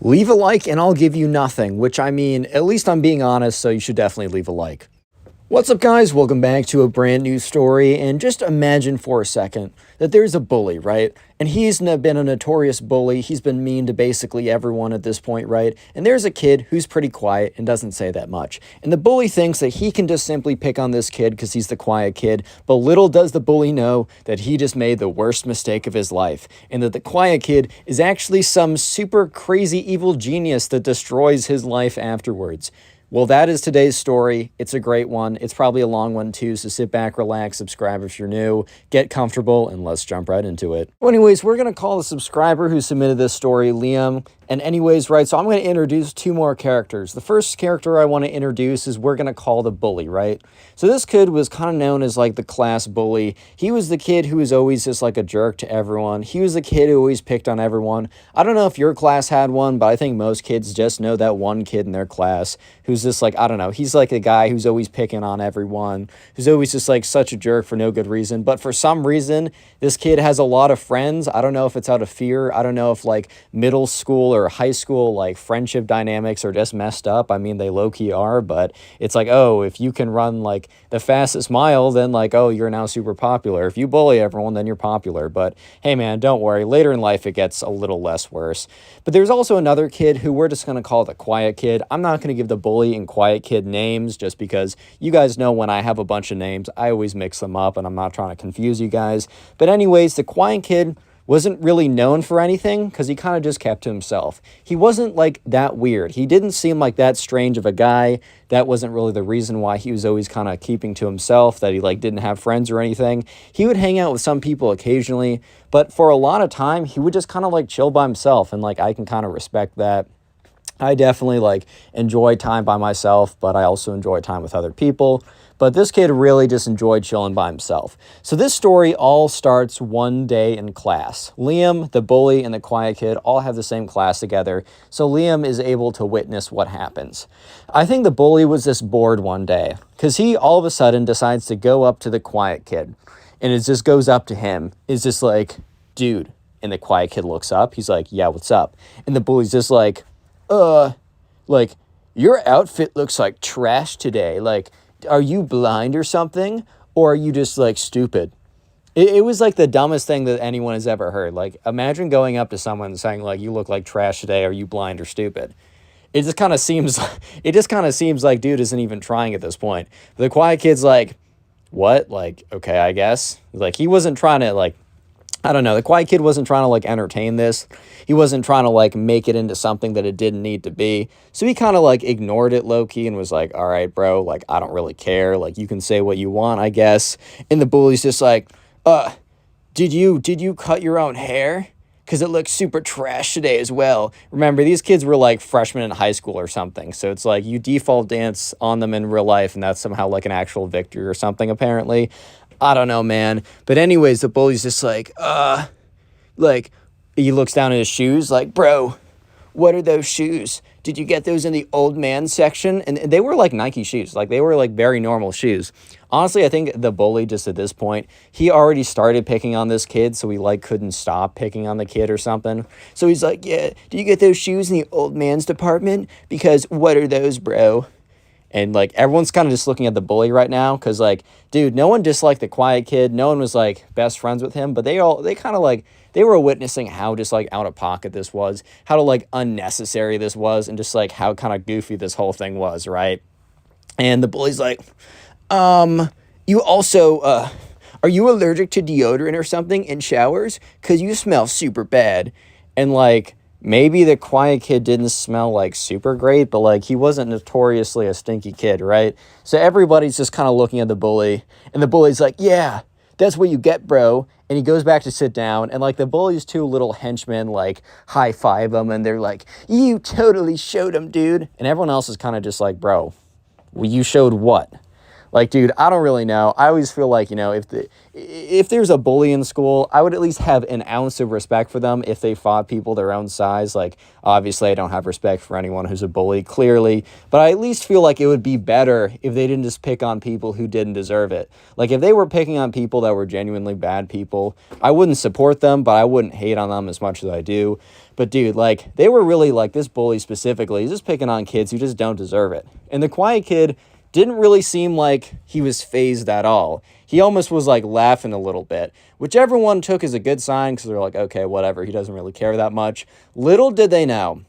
Leave a like and I'll give you nothing, which I mean, at least I'm being honest, so you should definitely leave a like. What's up, guys? Welcome back to a brand new story, and just imagine for a second that there's a bully, right? And he's been a notorious bully. He's been mean to basically everyone at this point, right? And there's a kid who's pretty quiet and doesn't say that much. And the bully thinks that he can just simply pick on this kid because he's the quiet kid, but little does the bully know that he just made the worst mistake of his life, and that the quiet kid is actually some super crazy evil genius that destroys his life afterwards. Well, that is today's story. It's a great one. It's probably a long one too, so sit back, relax, subscribe if you're new, get comfortable, and let's jump right into it. Well, anyways, we're going to call the subscriber who submitted this story Liam. And anyways, right, so I'm going to introduce two more characters. The first character I want to introduce is we're going to call the bully, right? So this kid was kind of known as like the class bully. He was the kid who was always just like a jerk to everyone. He was the kid who always picked on everyone. I don't know if your class had one, but I think most kids just know that one kid in their class who's just like, I don't know, he's like a guy who's always picking on everyone, who's always just like such a jerk for no good reason. But for some reason, this kid has a lot of friends. I don't know if it's out of fear. I don't know if like middle school or high school like friendship dynamics are just messed up. I mean, they low-key are, but it's like, oh, if you can run like the fastest mile, then like, oh, you're now super popular. If you bully everyone, then you're popular. But hey, man, don't worry. Later in life, it gets a little less worse. But there's also another kid who we're just going to call the quiet kid. I'm not going to give the bully and quiet kid names just because you guys know when I have a bunch of names, I always mix them up and I'm not trying to confuse you guys. But anyways, the quiet kid wasn't really known for anything because he kind of just kept to himself. He wasn't like that weird. He didn't seem like that strange of a guy. That wasn't really the reason why he was always kind of keeping to himself, that he like didn't have friends or anything. He would hang out with some people occasionally, but for a lot of time, he would just kind of like chill by himself, and like I can kind of respect that. I definitely like enjoy time by myself, but I also enjoy time with other people. But this kid really just enjoyed chilling by himself. So this story all starts one day in class. Liam, the bully, and the quiet kid all have the same class together, so Liam is able to witness what happens. I think the bully was just bored one day, because he all of a sudden decides to go up to the quiet kid, and it just goes up to him. It's just like, dude. And the quiet kid looks up. He's like, yeah, what's up? And the bully's just like, like, your outfit looks like trash today. Like, are you blind or something? Or are you just, like, stupid? It was, like, the dumbest thing that anyone has ever heard. Like, imagine going up to someone and saying, like, you look like trash today. Are you blind or stupid? It just kind of seems like dude isn't even trying at this point. The quiet kid's like, what? Like, okay, I guess. Like, he wasn't trying to, like, I don't know. The quiet kid wasn't trying to, like, entertain this. He wasn't trying to, like, make it into something that it didn't need to be. So he kind of, like, ignored it low-key and was like, all right, bro, like, I don't really care. Like, you can say what you want, I guess. And the bully's just like, did you cut your own hair? Because it looks super trash today as well. Remember, these kids were, like, freshmen in high school or something. So it's like you default dance on them in real life, and that's somehow, like, an actual victory or something, apparently. I don't know, man. But anyways, the bully's just like, like, he looks down at his shoes, like, bro, what are those shoes? Did you get those in the old man section? And they were like Nike shoes. Like, they were like very normal shoes. Honestly, I think the bully just at this point, he already started picking on this kid, so he like couldn't stop picking on the kid or something. So he's like, yeah, do you get those shoes in the old man's department? Because what are those, bro? And, like, everyone's kind of just looking at the bully right now because, like, dude, no one disliked the quiet kid. No one was, like, best friends with him. But they kind of, like, they were witnessing how just, like, out of pocket this was, how, like, unnecessary this was, and just, like, how kind of goofy this whole thing was, right? And the bully's like, you also, are you allergic to deodorant or something in showers? Because you smell super bad. And, like, maybe the quiet kid didn't smell, like, super great, but, like, he wasn't notoriously a stinky kid, right? So everybody's just kind of looking at the bully, and the bully's like, yeah, that's what you get, bro. And he goes back to sit down, and, like, the bully's two little henchmen, like, high-five him, and they're like, you totally showed him, dude. And everyone else is kind of just like, bro, well, you showed what? Like, dude, I don't really know. I always feel like, if there's a bully in school, I would at least have an ounce of respect for them if they fought people their own size. Like, obviously, I don't have respect for anyone who's a bully, clearly, but I at least feel like it would be better if they didn't just pick on people who didn't deserve it. Like, if they were picking on people that were genuinely bad people, I wouldn't support them, but I wouldn't hate on them as much as I do. But, dude, like, they were really, like, this bully specifically, he's just picking on kids who just don't deserve it. And the quiet kid didn't really seem like he was fazed at all. He almost was like laughing a little bit, which everyone took as a good sign because they're like, okay, whatever, he doesn't really care that much. Little did they know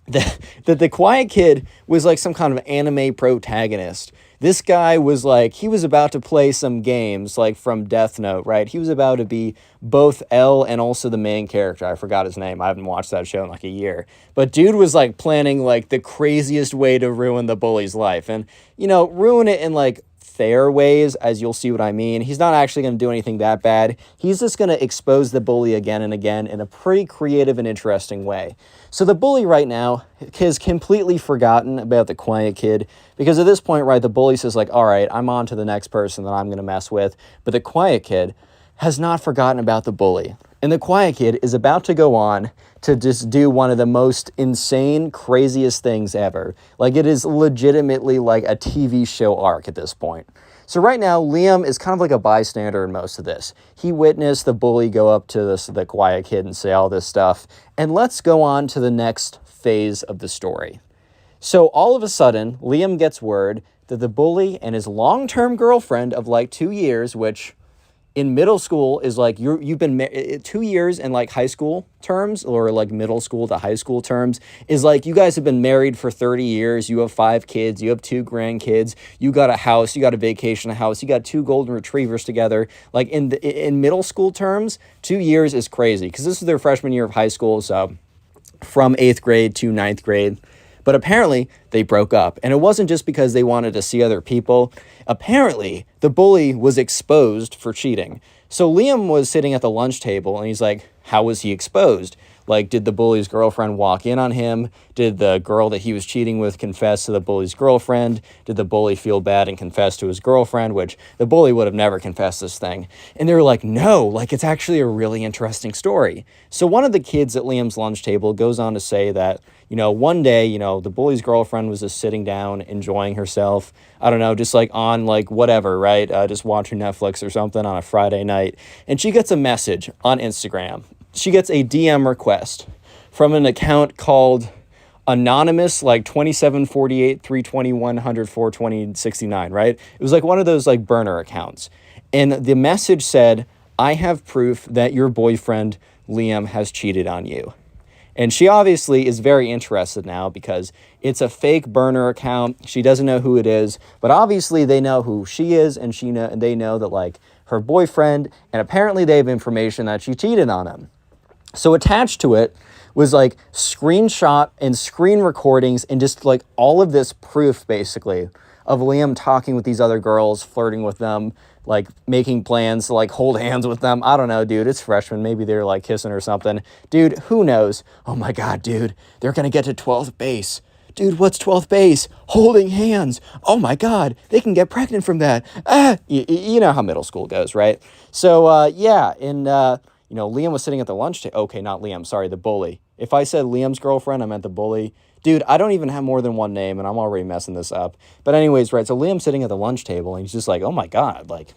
that the quiet kid was like some kind of anime protagonist. This guy was like, he was about to play some games like from Death Note, right? He was about to be both L and also the main character. I forgot his name. I haven't watched that show in like a year. But dude was like planning like the craziest way to ruin the bully's life. And, ruin it in like fair ways, as you'll see what I mean. He's not actually going to do anything that bad. He's just going to expose the bully again and again in a pretty creative and interesting way. So the bully right now has completely forgotten about the quiet kid because at this point, right, the bully says like, all right, I'm on to the next person that I'm going to mess with. But the quiet kid has not forgotten about the bully. And the quiet kid is about to go on to just do one of the most insane, craziest things ever. Like, it is legitimately like a TV show arc at this point. So right now, Liam is kind of like a bystander in most of this. He witnessed the bully go up to the quiet kid and say all this stuff. And let's go on to the next phase of the story. So all of a sudden, Liam gets word that the bully and his long-term girlfriend of like 2 years, which in middle school is like you've been 2 years in like high school terms, or like middle school to high school terms, is like you guys have been married for 30 years. You have 5 kids. You have 2 grandkids. You got a house. You got a vacation house. You got 2 golden retrievers together. Like in middle school terms, 2 years is crazy because this is their freshman year of high school. So from 8th grade to 9th grade. But apparently, they broke up. And it wasn't just because they wanted to see other people. Apparently, the bully was exposed for cheating. So Liam was sitting at the lunch table, and he's like, how was he exposed? Like, did the bully's girlfriend walk in on him? Did the girl that he was cheating with confess to the bully's girlfriend? Did the bully feel bad and confess to his girlfriend? Which the bully would have never confessed this thing. And they were like, no, like, it's actually a really interesting story. So one of the kids at Liam's lunch table goes on to say that, one day, the bully's girlfriend was just sitting down, enjoying herself. I don't know, just like on like whatever, right? Just watching Netflix or something on a Friday night. And she gets a message on Instagram. She gets a DM request from an account called Anonymous, like 2748 320 100 420 69, right? It was like one of those like burner accounts. And the message said, I have proof that your boyfriend, Liam, has cheated on you. And she obviously is very interested now because it's a fake burner account. She doesn't know who it is, but obviously they know who she is, and they know that like her boyfriend, and apparently they have information that she cheated on him. So attached to it was like screenshot and screen recordings and just like all of this proof basically of Liam talking with these other girls, flirting with them, like making plans to like hold hands with them. I don't know, dude. It's freshman. Maybe they're like kissing or something. Dude, who knows? Oh my God, dude. They're going to get to 12th base. Dude, what's 12th base? Holding hands. Oh my God. They can get pregnant from that. You know how middle school goes, right? So, yeah. And, Liam was sitting at the lunch table. Okay, not Liam. Sorry, the bully. If I said Liam's girlfriend, I meant the bully. Dude, I don't even have more than one name, and I'm already messing this up. But anyways, right, so Liam's sitting at the lunch table, and he's just like, oh my God, like,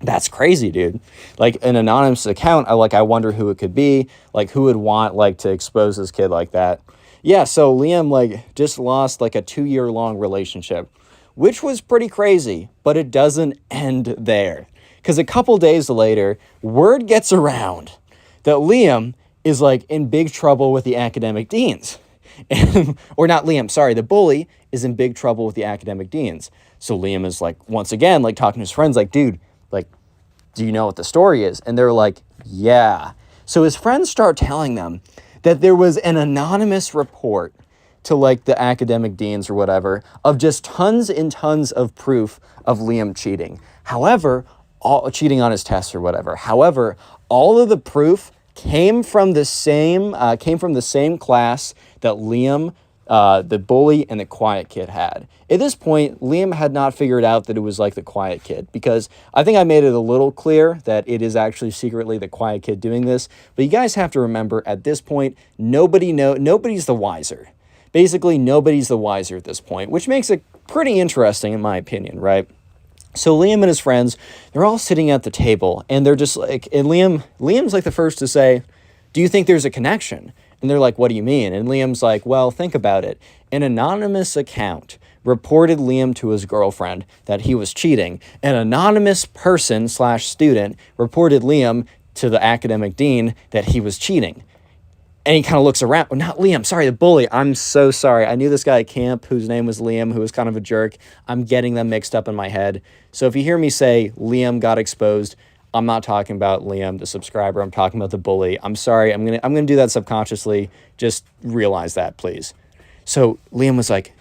that's crazy, dude. Like, an anonymous account, I wonder who it could be. Like, who would want, like, to expose this kid like that? Yeah, so Liam, like, just lost, like, a 2-year-long relationship, which was pretty crazy, but it doesn't end there. Because a couple days later, word gets around that Liam is, like, in big trouble with the academic deans. Or not Liam, sorry, the bully is in big trouble with the academic deans. So Liam is like, once again, like talking to his friends, like, dude, like, do you know what the story is? And they're like, yeah. So his friends start telling them that there was an anonymous report to like the academic deans or whatever of just tons and tons of proof of Liam cheating. However, cheating on his tests or whatever. However, all of the proof came from the same class that Liam the bully and the quiet kid had. At this point, Liam had not figured out that it was like the quiet kid, because I think I made it a little clear that it is actually secretly the quiet kid doing this. But you guys have to remember, at this point, nobody's the wiser. Basically, nobody's the wiser at this point, which makes it pretty interesting in my opinion, right? So Liam and his friends, they're all sitting at the table, and they're just like, and Liam's like the first to say, "Do you think there's a connection?" And they're like, "What do you mean?" And Liam's like, "Well, think about it. An anonymous account reported Liam to his girlfriend that he was cheating. An anonymous person / student reported Liam to the academic dean that he was cheating." And he kind of looks around. Not Liam, sorry, the bully. I'm so sorry. I knew this guy at camp whose name was Liam, who was kind of a jerk. I'm getting them mixed up in my head. So if you hear me say Liam got exposed, I'm not talking about Liam, the subscriber. I'm talking about the bully. I'm sorry. I'm gonna do that subconsciously. Just realize that, please. So Liam was like,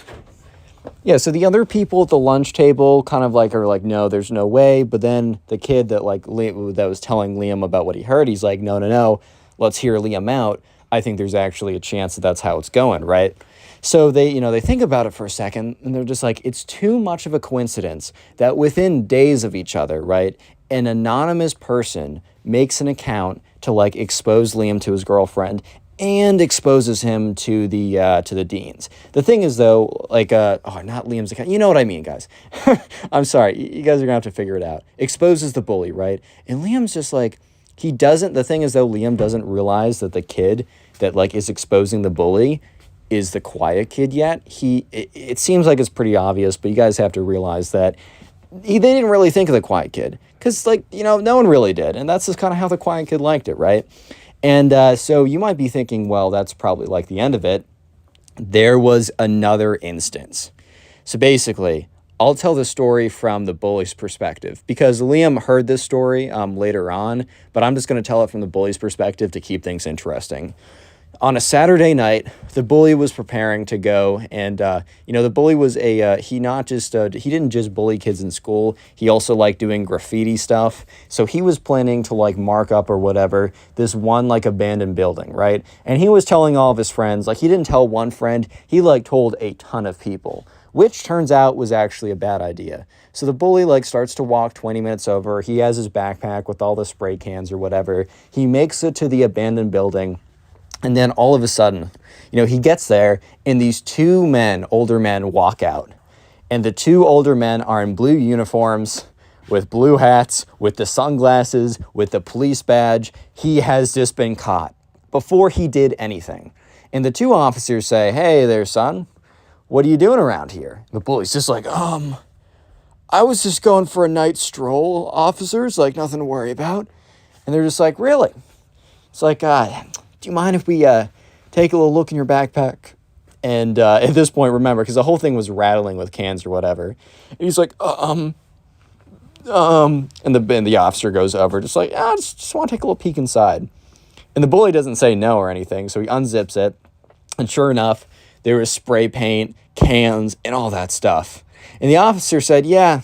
yeah, so the other people at the lunch table kind of like are like, no, there's no way. But then the kid that that was telling Liam about what he heard, he's like, no, let's hear Liam out. I think there's actually a chance that that's how it's going, right? So they think about it for a second, and they're just like, it's too much of a coincidence that within days of each other, right, an anonymous person makes an account to like expose Liam to his girlfriend and exposes him to the deans. The thing is though, like, not Liam's account. You know what I mean, guys. I'm sorry. You guys are gonna have to figure it out. Exposes the bully, right? And Liam's just like, the thing is though, Liam doesn't realize that the kid that like is exposing the bully is the quiet kid yet. It seems like it's pretty obvious, but you guys have to realize that they didn't really think of the quiet kid, because no one really did. And that's just kind of how the quiet kid liked it, right? And so you might be thinking, well, that's probably like the end of it. There was another instance. So basically, I'll tell the story from the bully's perspective, because Liam heard this story later on, but I'm just going to tell it from the bully's perspective to keep things interesting. On a Saturday night, the bully was preparing to go, and the bully was he didn't just bully kids in school. He also liked doing graffiti stuff. So he was planning to like mark up or whatever this one like abandoned building, right? And he was telling all of his friends. Like, he didn't tell one friend, he like told a ton of people, which turns out was actually a bad idea. So the bully like starts to walk 20 minutes over. He has his backpack with all the spray cans or whatever. He makes it to the abandoned building. And then all of a sudden, he gets there, and these two older men walk out. And the two older men are in blue uniforms, with blue hats, with the sunglasses, with the police badge. He has just been caught before he did anything. And the two officers say, "Hey there, son. What are you doing around here?" The bully's just like, I was just going for a night stroll, officers, like nothing to worry about. And they're just like, "Really?" It's like, do you mind if we take a little look in your backpack? And at this point, remember, because the whole thing was rattling with cans or whatever. And he's like, and the officer goes over, just like, just want to take a little peek inside. And the bully doesn't say no or anything, so he unzips it. And sure enough, there was spray paint, cans, and all that stuff. And the officer said, "Yeah,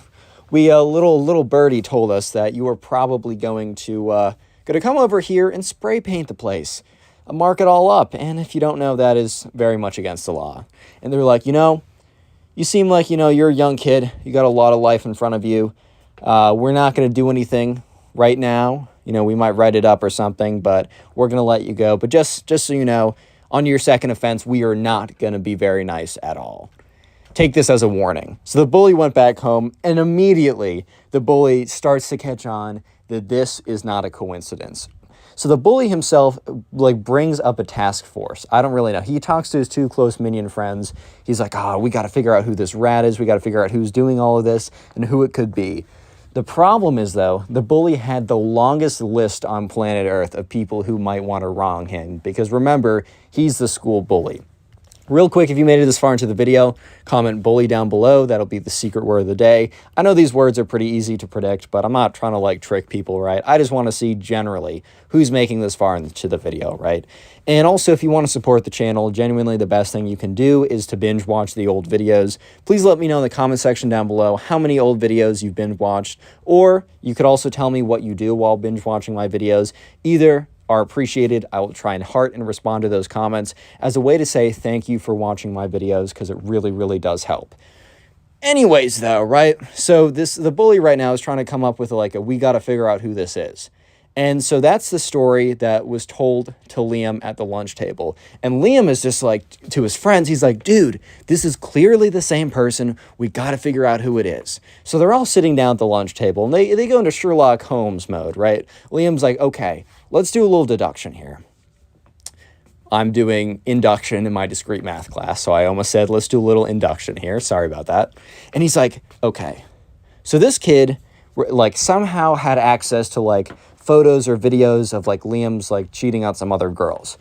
we little birdie told us that you were probably going to come over here and spray paint the place. Mark it all up. And if you don't know, that is very much against the law." And they're like, you seem like, you're a young kid. You got a lot of life in front of you. We're not going to do anything right now. We might write it up or something, but we're going to let you go. But just so you know, on your second offense, we are not going to be very nice at all. Take this as a warning. So the bully went back home, and immediately the bully starts to catch on that this is not a coincidence. So the bully himself brings up a task force. I don't really know. He talks to his two close minion friends. He's like, we got to figure out who this rat is. We got to figure out who's doing all of this and who it could be. The problem is, though, the bully had the longest list on planet Earth of people who might want to wrong him, because remember, he's the school bully. Real quick, if you made it this far into the video, comment bully down below. That'll be the secret word of the day. I know these words are pretty easy to predict, but I'm not trying to trick people, right? I just want to see generally who's making this far into the video, right? And also, if you want to support the channel, genuinely the best thing you can do is to binge watch the old videos. Please let me know in the comment section down below how many old videos you've binge watched, or you could also tell me what you do while binge watching my videos. Either are appreciated. I will try and heart and respond to those comments as a way to say thank you for watching my videos, because it really, really does help. Anyways, though, right? So the bully right now is trying to come up with like we got to figure out who this is. And so that's the story that was told to Liam at the lunch table. And Liam is just like, to his friends, he's like, dude, this is clearly the same person. We got to figure out who it is. So they're all sitting down at the lunch table, and they go into Sherlock Holmes mode, right? Liam's like, okay, let's do a little deduction here. I'm doing induction in my discrete math class, so I almost said, let's do a little induction here. Sorry about that. And he's like, okay, so this kid like somehow had access to like photos or videos of like Liam's like cheating on some other girls.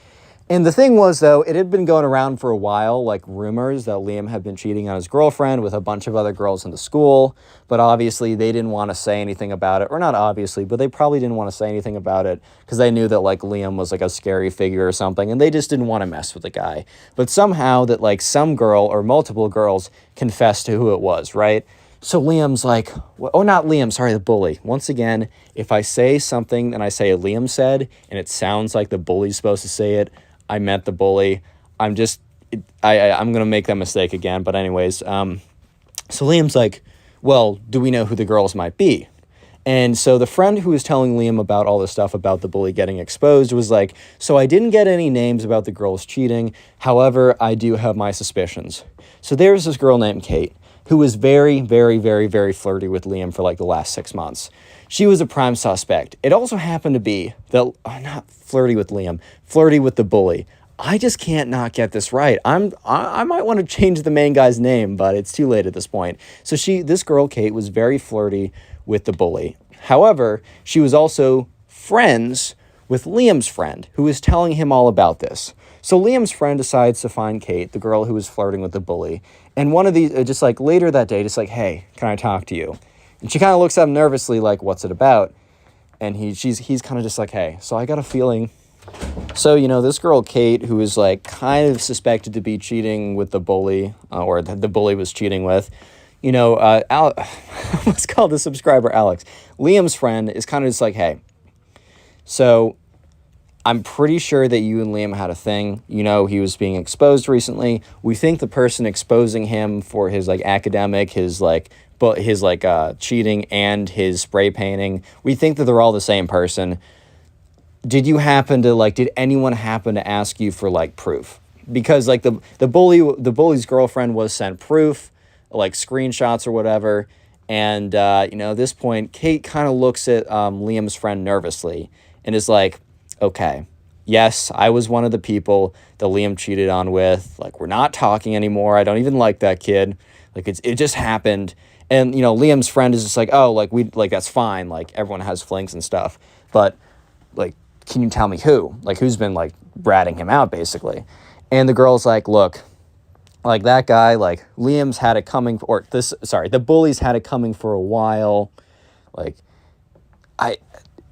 And the thing was, though, it had been going around for a while, like rumors that Liam had been cheating on his girlfriend with a bunch of other girls in the school. But obviously they didn't want to say anything about it, or not obviously, but they probably didn't want to say anything about it because they knew that like Liam was like a scary figure or something, and they just didn't want to mess with the guy. But somehow that like some girl or multiple girls confessed to who it was, right? So Liam's like, oh, not Liam, sorry, the bully. Once again, if I say something and I say Liam said, and it sounds like the bully's supposed to say it, I meant the bully. I'm going to make that mistake again. But anyways, so Liam's like, well, do we know who the girls might be? And so the friend who was telling Liam about all this stuff about the bully getting exposed was like, so I didn't get any names about the girls cheating. However, I do have my suspicions. So there's this girl named Kate, who was very, very, very, very flirty with Liam for like the last 6 months. She was a prime suspect. It also happened to be that, not flirty with Liam, flirty with the bully. I just can't not get this right. I might want to change the main guy's name, but it's too late at this point. So this girl, Kate, was very flirty with the bully. However, she was also friends with Liam's friend, who was telling him all about this. So Liam's friend decides to find Kate, the girl who was flirting with the bully. And one of these, just like later that day, just like, hey, can I talk to you? And she kind of looks at him nervously, like, what's it about? And he's kind of just like, hey, so I got a feeling. So, this girl, Kate, who is like kind of suspected to be cheating with the bully, or the bully was cheating with, let's call the subscriber Alex. Liam's friend is kind of just like, hey, so I'm pretty sure that you and Liam had a thing. He was being exposed recently. We think the person exposing him for his like academic, his cheating and his spray painting, we think that they're all the same person. Did anyone happen to ask you for like proof? Because like the bully's girlfriend was sent proof, like screenshots or whatever. And, at this point, Kate kind of looks at Liam's friend nervously and is like, okay, yes, I was one of the people that Liam cheated on with. Like, we're not talking anymore. I don't even like that kid. Like, it just happened. And, Liam's friend is just like, oh, like, that's fine. Like, everyone has flings and stuff. But, like, can you tell me who? Like, who's been, like, ratting him out, basically? And the girl's like, look, like, that guy, like, Liam's had it coming, the bully's had it coming for a while. Like,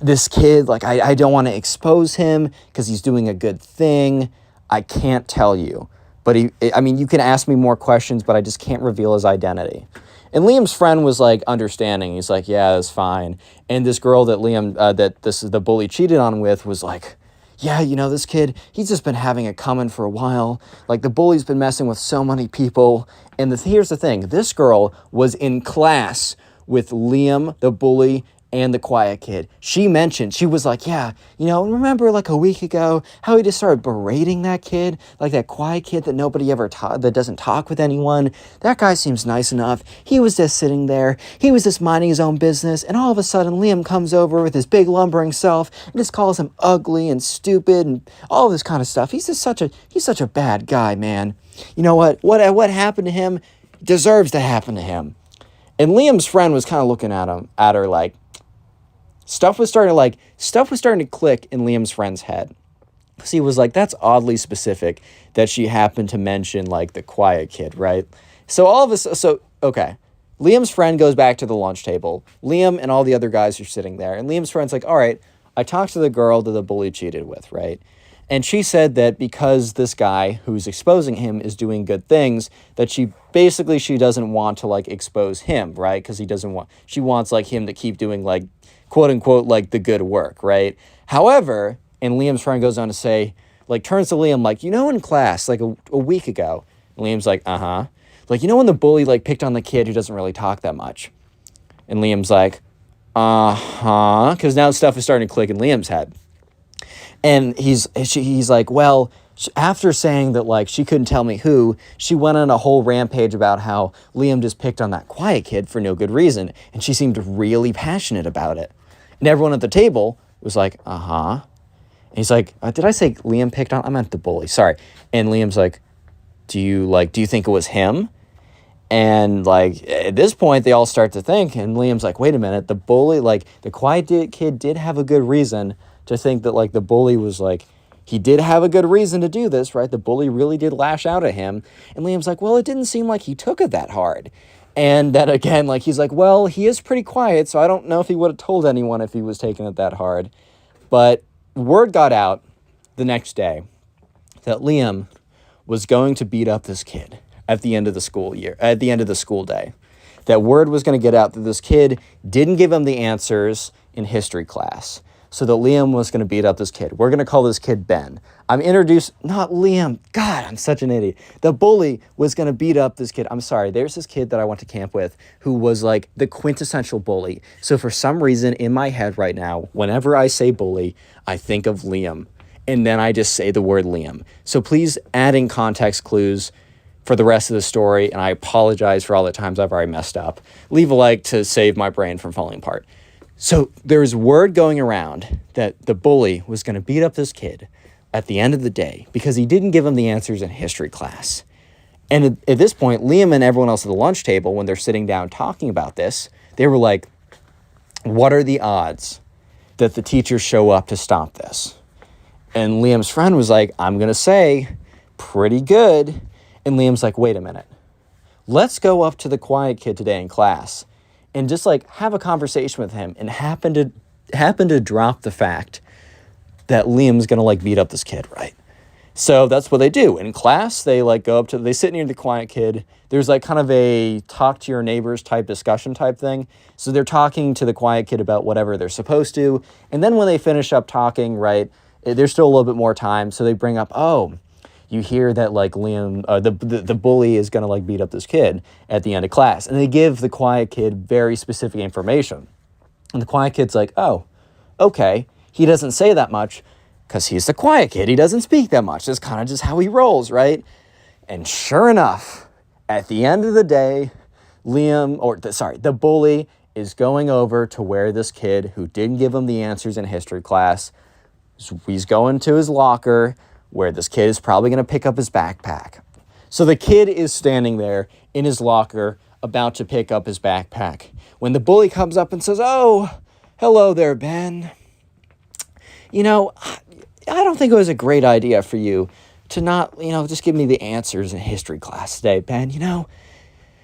this kid, like, I don't want to expose him because he's doing a good thing. I can't tell you. But you can ask me more questions, but I just can't reveal his identity. And Liam's friend was, like, understanding. He's like, yeah, that's fine. And this girl that the bully cheated on with was like, yeah, this kid, he's just been having it coming for a while. Like, the bully's been messing with so many people. And here's the thing. This girl was in class with Liam, the bully, and the quiet kid. She was like, yeah, remember like a week ago how he just started berating that kid, like that quiet kid that nobody ever that doesn't talk with anyone. That guy seems nice enough. He was just sitting there. He was just minding his own business. And all of a sudden Liam comes over with his big lumbering self and just calls him ugly and stupid and all this kind of stuff. He's such a bad guy, man. You know what happened to him deserves to happen to him. And Liam's friend was kind of looking at her like, Stuff was starting to click in Liam's friend's head. So he was like, that's oddly specific that she happened to mention like the quiet kid, right? So okay. Liam's friend goes back to the lunch table. Liam and all the other guys are sitting there. And Liam's friend's like, all right, I talked to the girl that the bully cheated with, right? And she said that because this guy who's exposing him is doing good things, that she doesn't want to like expose him, right? Because she wants like him to keep doing like quote unquote, like the good work, right? However, And Liam's friend goes on to say, like, turns to Liam, like, in class, like a week ago. And Liam's like, uh-huh. Like, when the bully, like, picked on the kid who doesn't really talk that much? And Liam's like, uh-huh. Because now stuff is starting to click in Liam's head. And he's like, well, after saying that, like, she couldn't tell me who, she went on a whole rampage about how Liam just picked on that quiet kid for no good reason. And she seemed really passionate about it. And everyone at the table was like, uh-huh. And he's like, did I say Liam picked on? I meant the bully. Sorry. And Liam's like, do you think it was him? And, like, at this point, they all start to think, and Liam's like, wait a minute, the bully, like, the quiet kid did have a good reason to think that, like, the bully was, like, he did have a good reason to do this, right? The bully really did lash out at him. And Liam's like, well, it didn't seem like he took it that hard. And then again, like, he's like, well, he is pretty quiet, so I don't know if he would have told anyone if he was taking it that hard. But word got out the next day that Liam was going to beat up this kid at the end of the school year, at the end of the school day. That word was going to get out that this kid didn't give him the answers in history class. So that Liam was going to beat up this kid. We're going to call this kid Ben. Not Liam. God, I'm such an idiot. The bully was going to beat up this kid. I'm sorry. There's this kid that I went to camp with who was like the quintessential bully. So for some reason in my head right now, whenever I say bully, I think of Liam. And then I just say the word Liam. So please add in context clues for the rest of the story, and I apologize for all the times I've already messed up. Leave a like to save my brain from falling apart. So there's word going around that the bully was going to beat up this kid at the end of the day because he didn't give him the answers in history class. And at this point, Liam and everyone else at the lunch table, when they're sitting down talking about this, they were like, what are the odds that the teachers show up to stop this? And Liam's friend was like, I'm going to say pretty good. And Liam's like, wait a minute. Let's go up to the quiet kid today in class and just like have a conversation with him and happen to drop the fact that Liam's going to like beat up this kid, right? So that's what they do. In class, they like they sit near the quiet kid. There's like kind of a talk to your neighbors type discussion type thing. So they're talking to the quiet kid about whatever they're supposed to. And then when they finish up talking, right, there's still a little bit more time. So they bring up, you hear that like Liam, the bully is going to like beat up this kid at the end of class. And they give the quiet kid very specific information. And the quiet kid's like, oh, okay. He doesn't say that much because he's the quiet kid. He doesn't speak that much. That's kind of just how he rolls, right? And sure enough, at the end of the day, the bully is going over to where this kid who didn't give him the answers in history class, he's going to his locker where this kid is probably going to pick up his backpack. So the kid is standing there in his locker about to pick up his backpack when the bully comes up and says, oh, hello there, Ben. I don't think it was a great idea for you to not, just give me the answers in history class today, Ben.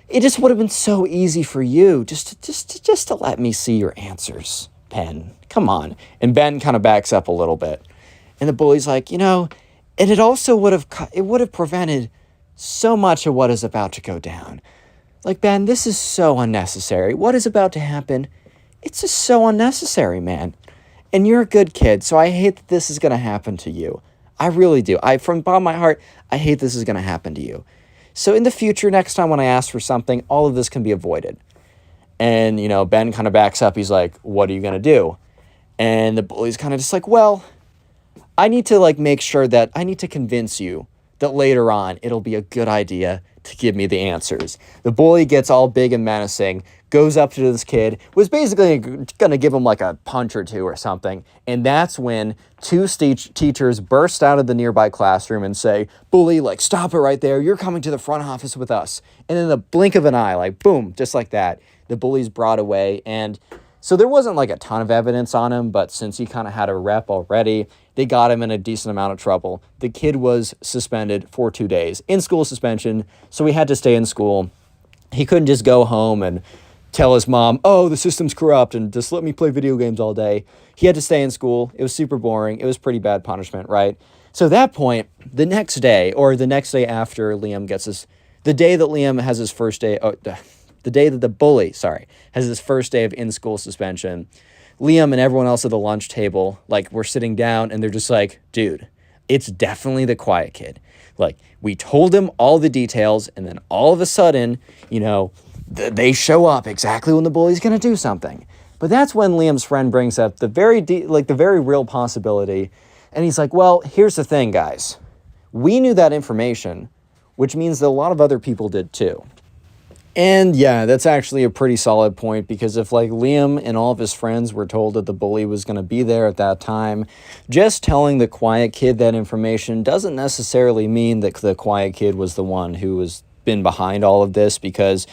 It just would have been so easy for you just to let me see your answers, Ben. Come on. And Ben kind of backs up a little bit. And the bully's like, and it also would have prevented so much of what is about to go down. Like, Ben, this is so unnecessary. What is about to happen? It's just so unnecessary, man. And you're a good kid, so I hate that this is going to happen to you. I really do. From the bottom of my heart, I hate this is going to happen to you. So in the future, next time when I ask for something, all of this can be avoided. And, Ben kind of backs up. He's like, what are you going to do? And the bully's kind of just like, well, I need to make sure that I need to convince you that later on it'll be a good idea to give me the answers. The bully gets all big and menacing, goes up to this kid, was basically going to give him like a punch or two or something. And that's when two teachers burst out of the nearby classroom and say, bully, stop it right there. You're coming to the front office with us. And in the blink of an eye, boom, just like that, the bully's brought away. And so there wasn't a ton of evidence on him, but since he kind of had a rep already, they got him in a decent amount of trouble. The kid was suspended for 2 days, in-school suspension, so he had to stay in school. He couldn't just go home and tell his mom, oh, the system's corrupt, and just let me play video games all day. He had to stay in school. It was super boring. It was pretty bad punishment, right? So at that point, the next day after Liam the day that Liam has his first day, the day that the bully, has his first day of in-school suspension, Liam and everyone else at the lunch table, like, we're sitting down and they're just like, dude, it's definitely the quiet kid. Like, we told him all the details, and then all of a sudden, they show up exactly when the bully's going to do something. But that's when Liam's friend brings up the very real possibility. And he's like, well, here's the thing, guys. We knew that information, which means that a lot of other people did too. And yeah, that's actually a pretty solid point, because if like Liam and all of his friends were told that the bully was going to be there at that time, just telling the quiet kid that information doesn't necessarily mean that the quiet kid was the one who was been behind all of this, because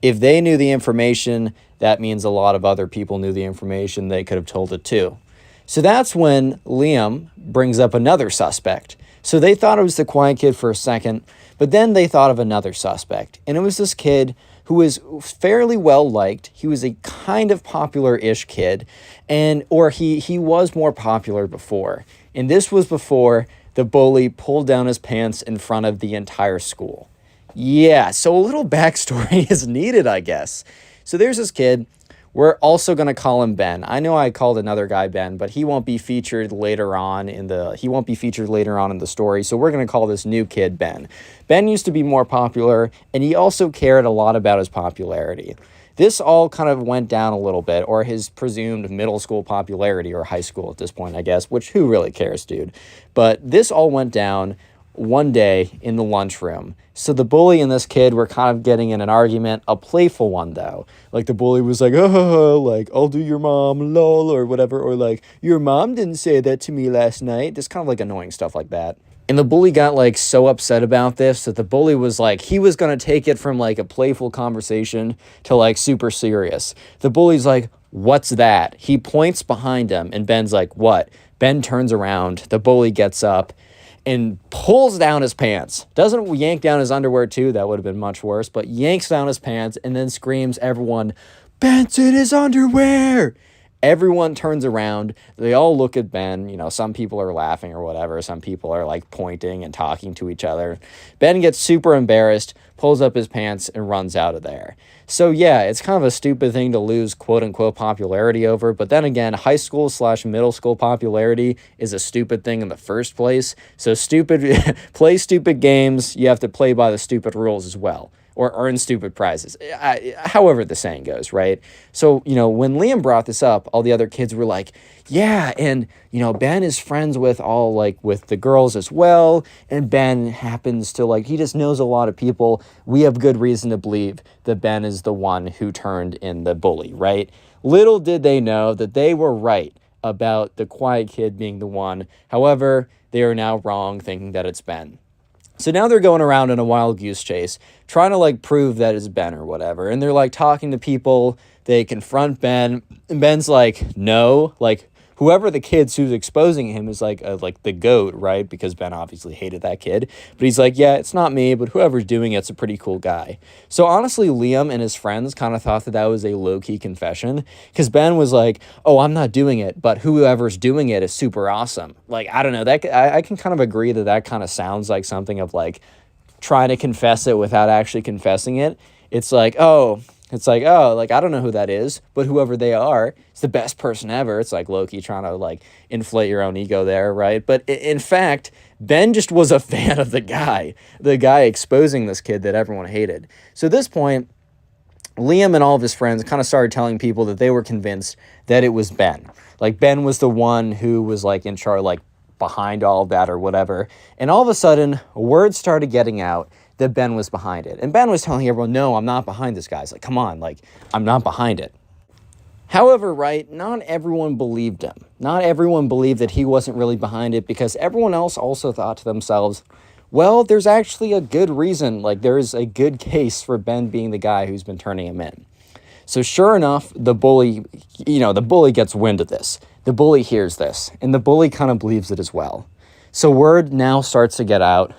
if they knew the information, that means a lot of other people knew the information. They could have told it too. So that's when Liam brings up another suspect. So they thought it was the quiet kid for a second, but then they thought of another suspect. And it was this kid who was fairly well liked. He was a kind of popular-ish kid, or he was more popular before. And this was before the bully pulled down his pants in front of the entire school. Yeah, so a little backstory is needed, I guess. So there's this kid. We're also going to call him Ben. I know I called another guy Ben, but he won't be featured later on in the story. So we're going to call this new kid Ben. Ben used to be more popular, and he also cared a lot about his popularity. This all kind of went down a little bit, or his presumed middle school popularity, or high school at this point, I guess, which who really cares, dude? But this all went down one day in the lunchroom. So the bully and this kid were kind of getting in an argument, a playful one though. Like the bully was like, oh, like, I'll do your mom, lol, or whatever. Or like, your mom didn't say that to me last night. Just kind of like annoying stuff like that. And the bully got like so upset about this that the bully was like, he was going to take it from like a playful conversation to like super serious. The bully's like, what's that? He points behind him and Ben's like, what? Ben turns around. The bully gets up and pulls down his pants. Doesn't yank down his underwear too, that would have been much worse, but yanks down his pants and then screams, everyone, Ben's in his underwear! Everyone turns around. They all look at Ben. Some people are laughing or whatever. Some people are like pointing and talking to each other. Ben gets super embarrassed, pulls up his pants, and runs out of there. So yeah, it's kind of a stupid thing to lose quote-unquote popularity over, but then again, high school/middle school popularity is a stupid thing in the first place. So play stupid games, you have to play by the stupid rules as well, or earn stupid prizes. However the saying goes, right? So, when Liam brought this up, all the other kids were like, yeah, and, Ben is friends with with the girls as well, and Ben happens to, he just knows a lot of people. We have good reason to believe that Ben is the one who turned in the bully, right? Little did they know that they were right about the quiet kid being the one. However, they are now wrong, thinking that it's Ben. So now they're going around in a wild goose chase, trying to prove that it's Ben or whatever. And they're talking to people. They confront Ben, and Ben's like, no, whoever the kid's who's exposing him is the goat, right? Because Ben obviously hated that kid. But he's like, yeah, it's not me, but whoever's doing it's a pretty cool guy. So honestly, Liam and his friends kind of thought that was a low-key confession, because Ben was like, oh, I'm not doing it, but whoever's doing it is super awesome. I don't know, I can kind of agree that kind of sounds like something of trying to confess it without actually confessing it. It's I don't know who that is, but whoever they are, it's the best person ever. It's low-key trying to inflate your own ego there, right? But in fact, Ben just was a fan of the guy exposing this kid that everyone hated. So at this point, Liam and all of his friends kind of started telling people that they were convinced that it was Ben. Ben was the one who was in charge, behind all of that or whatever. And all of a sudden, word started getting out that Ben was behind it. And Ben was telling everyone, no, I'm not behind this, guys. Come on, I'm not behind it. However, right, not everyone believed him. Not everyone believed that he wasn't really behind it, because everyone else also thought to themselves, well, there's actually a good reason, there's a good case for Ben being the guy who's been turning him in. So sure enough, the bully gets wind of this. The bully hears this, and the bully kind of believes it as well. So word now starts to get out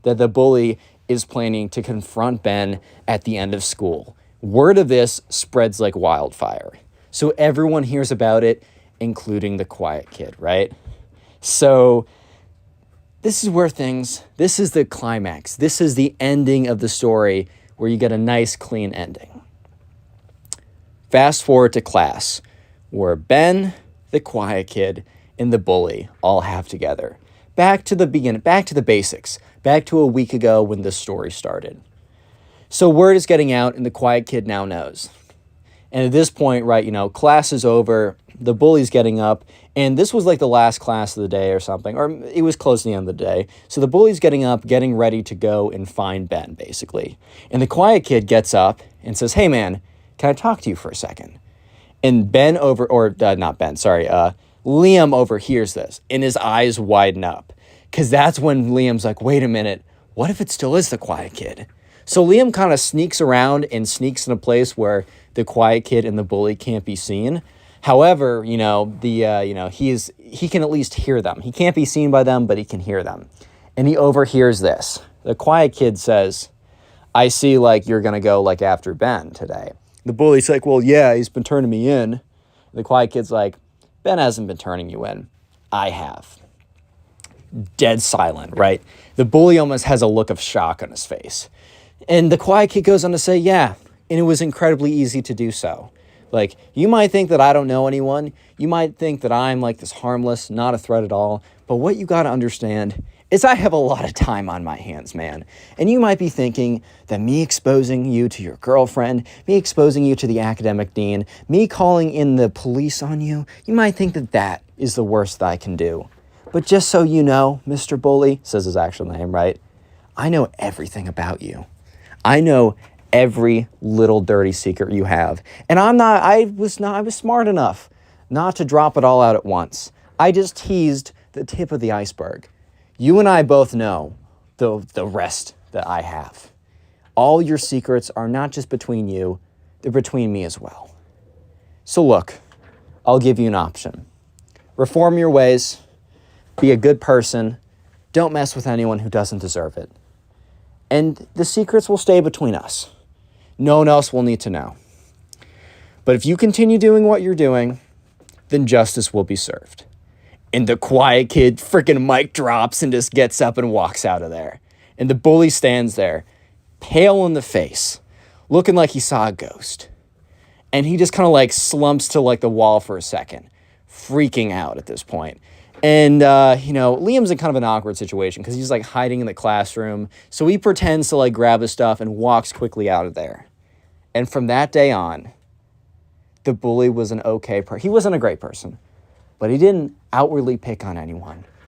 that the bully is planning to confront Ben at the end of school. Word of this spreads like wildfire. So everyone hears about it, including the quiet kid, right? So this is the climax. This is the ending of the story, where you get a nice, clean ending. Fast forward to class. where Ben, the quiet kid, and the bully all have together. Back to the beginning, back to the basics, back to a week ago when this story started. So word is getting out, and the quiet kid now knows. And at this point, right, class is over, the bully's getting up, and this was like the last class of the day or something, or it was close to the end of the day. So the bully's getting up, getting ready to go and find Ben, basically. And the quiet kid gets up and says, "Hey, man, can I talk to you for a second?" And Liam overhears this, and his eyes widen up. Because that's when Liam's like, wait a minute, what if it still is the quiet kid? So Liam kind of sneaks around and sneaks in a place where the quiet kid and the bully can't be seen. However, he can at least hear them. He can't be seen by them, but he can hear them. And he overhears this. The quiet kid says, "I see, you're going to go, after Ben today." The bully's like, "Well, yeah, he's been turning me in." The quiet kid's like, "Ben hasn't been turning you in. I have." Dead silent, right? The bully almost has a look of shock on his face. And the quiet kid goes on to say, "Yeah, and it was incredibly easy to do so. You might think that I don't know anyone. You might think that I'm this harmless, not a threat at all. But what you got to understand is I have a lot of time on my hands, man. And you might be thinking that me exposing you to your girlfriend, me exposing you to the academic dean, me calling in the police on you, you might think that that is the worst that I can do. But just so you know, Mr. Bully," says his actual name, right? "I know everything about you. I know every little dirty secret you have. And I was smart enough not to drop it all out at once. I just teased the tip of the iceberg. You and I both know the rest that I have. All your secrets are not just between you, they're between me as well. So look, I'll give you an option. Reform your ways, be a good person, don't mess with anyone who doesn't deserve it. And the secrets will stay between us. No one else will need to know. But if you continue doing what you're doing, then justice will be served." And the quiet kid freaking mic drops and just gets up and walks out of there. And the bully stands there, pale in the face, looking like he saw a ghost. And he just kind of slumps to the wall for a second, freaking out at this point. And, Liam's in kind of an awkward situation because he's hiding in the classroom. So he pretends to grab his stuff and walks quickly out of there. And from that day on, the bully was an okay person. He wasn't a great person, but he didn't outwardly pick on anyone.